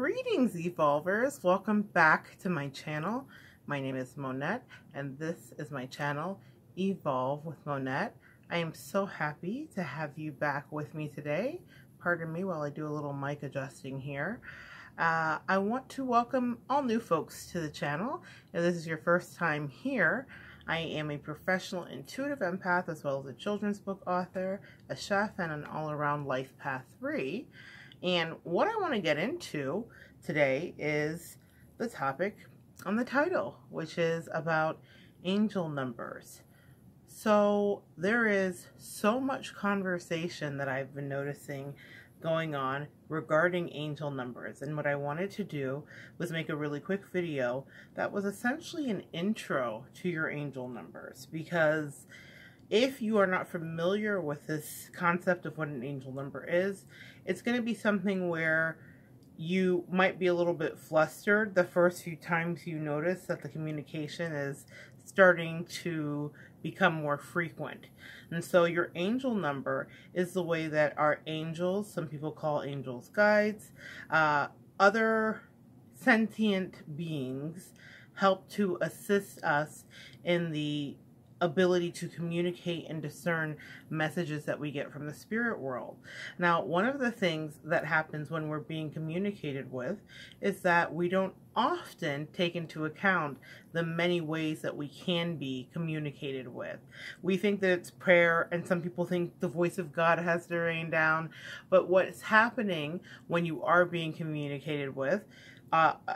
Greetings, Evolvers! Welcome back to my channel. My name is Monette, and this is my channel, Evolve with Monette. I am so happy to have you back with me today. Pardon me while I do a little mic adjusting here. I want to welcome all new folks to the channel. If this is your first time here, I am a professional intuitive empath as well as a children's book author, a chef, and an all-around life path 3. And what I want to get into today is the topic on the title, which is about angel numbers. So there is so much conversation that I've been noticing going on regarding angel numbers, and what I wanted to do was make a really quick video that was essentially an intro to your angel numbers, because if you are not familiar with this concept of what an angel number is, it's going to be something where you might be a little bit flustered the first few times you notice that the communication is starting to become more frequent. And so your angel number is the way that our angels, some people call angels guides, other sentient beings help to assist us in the ability to communicate and discern messages that we get from the spirit world. Now, one of the things that happens when we're being communicated with is that we don't often take into account the many ways that we can be communicated with. We think that it's prayer, and some people think the voice of God has to rain down, but what's happening when you are being communicated with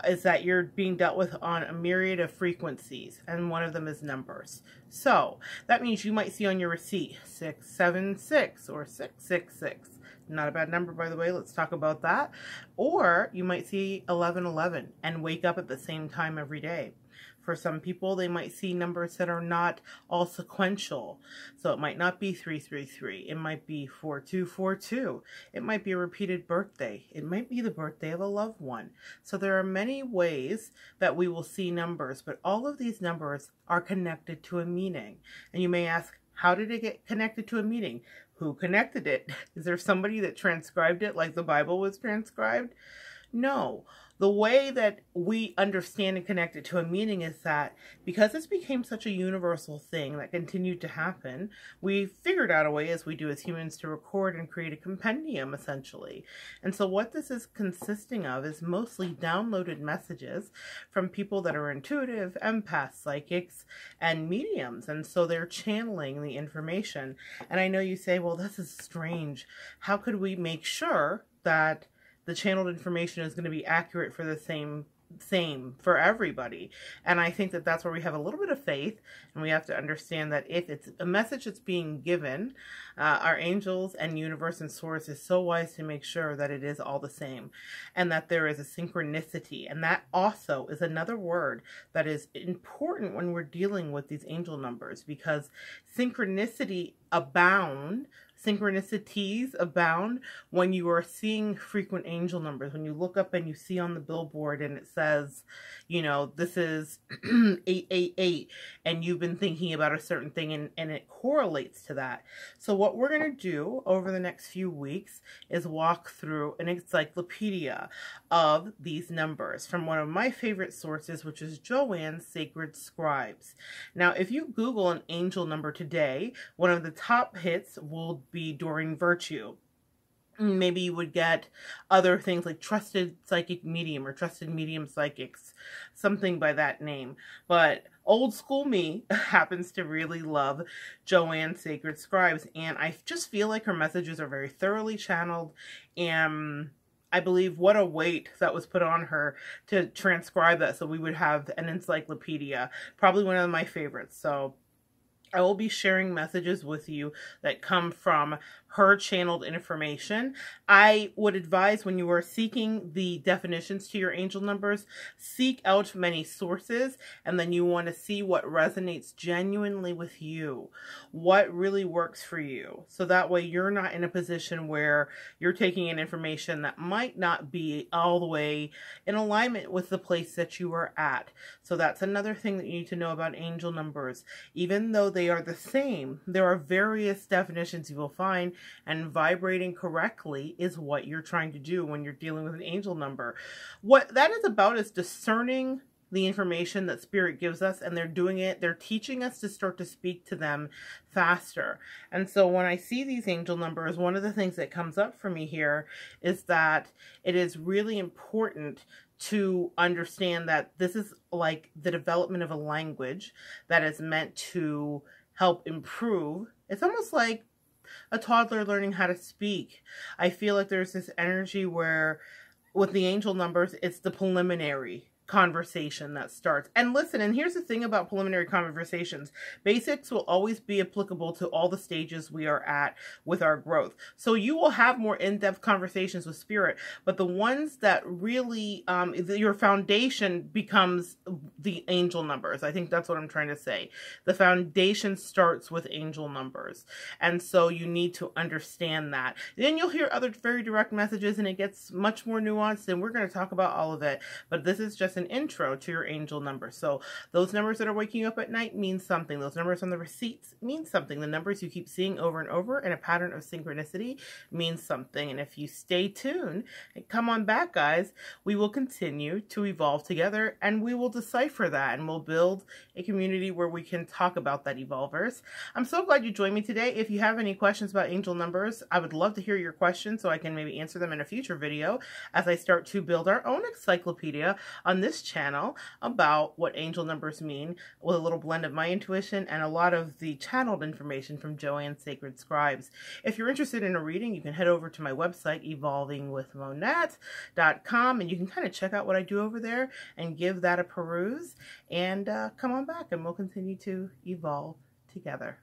is that you're being dealt with on a myriad of frequencies, and one of them is numbers. So that means you might see on your receipt 676 or 666. Not a bad number, by the way. Let's talk about that. Or you might see 1111 and wake up at the same time every day. For some people, they might see numbers that are not all sequential. So it might not be 333. It might be 4242. It might be a repeated birthday. It might be the birthday of a loved one. So there are many ways that we will see numbers, but all of these numbers are connected to a meaning. And you may ask, how did it get connected to a meaning? Who connected it? Is there somebody that transcribed it like the Bible was transcribed? No. The way that we understand and connect it to a meaning is that because this became such a universal thing that continued to happen, we figured out a way, as we do as humans, to record and create a compendium, essentially. And so what this is consisting of is mostly downloaded messages from people that are intuitive, empaths, psychics, and mediums. And so they're channeling the information. And I know you say, well, this is strange. How could we make sure that the channeled information is going to be accurate for the same for everybody? And I think that that's where we have a little bit of faith, and we have to understand that if it's a message that's being given, our angels and universe and source is so wise to make sure that it is all the same, and that there is a synchronicity. And that also is another word that is important when we're dealing with these angel numbers, because synchronicities abound when you are seeing frequent angel numbers. When you look up and you see on the billboard and it says, you know, this is 888, and you've been thinking about a certain thing, and it correlates to that. So what we're going to do over the next few weeks is walk through an encyclopedia of these numbers from one of my favorite sources, which is Joanne's Sacred Scribes. Now, if you Google an angel number today, one of the top hits will be Doreen Virtue. Maybe you would get other things like Trusted Psychic Medium or Trusted Medium Psychics, something by that name. But old school me happens to really love Joanne's Sacred Scribes, and I just feel like her messages are very thoroughly channeled, and I believe what a weight that was put on her to transcribe that so we would have an encyclopedia. Probably one of my favorites. So I will be sharing messages with you that come from her channeled information. I would advise, when you are seeking the definitions to your angel numbers, seek out many sources, and then you want to see what resonates genuinely with you, what really works for you. So that way you're not in a position where you're taking in information that might not be all the way in alignment with the place that you are at. So that's another thing that you need to know about angel numbers. Even though they they are the same. There are various definitions you will find, and vibrating correctly is what you're trying to do when you're dealing with an angel number. What that is about is discerning the information that Spirit gives us, and they're teaching us to start to speak to them faster. And so when I see these angel numbers, one of the things that comes up for me here is that it is really important to understand that this is like the development of a language that is meant to help improve. It's almost like a toddler learning how to speak. I feel like there's this energy where with the angel numbers, it's the preliminary conversation that starts. And listen, and here's the thing about preliminary conversations. Basics will always be applicable to all the stages we are at with our growth. So you will have more in-depth conversations with Spirit, but the ones that really, your foundation becomes the angel numbers. I think that's what I'm trying to say. The foundation starts with angel numbers. And so you need to understand that. Then you'll hear other very direct messages, and it gets much more nuanced, and we're going to talk about all of it. But this is just an intro to your angel number. So those numbers that are waking you up at night mean something. Those numbers on the receipts mean something. The numbers you keep seeing over and over in a pattern of synchronicity means something. And if you stay tuned and come on back, guys, we will continue to evolve together, and we will decipher that, and we'll build a community where we can talk about that, evolvers. I'm so glad you joined me today. If you have any questions about angel numbers, I would love to hear your questions so I can maybe answer them in a future video as I start to build our own encyclopedia on this channel about what angel numbers mean, with a little blend of my intuition and a lot of the channeled information from Joanne's Sacred Scribes. If you're interested in a reading, you can head over to my website, evolvingwithmonette.com, and you can kind of check out what I do over there and give that a peruse, and come on back and we'll continue to evolve together.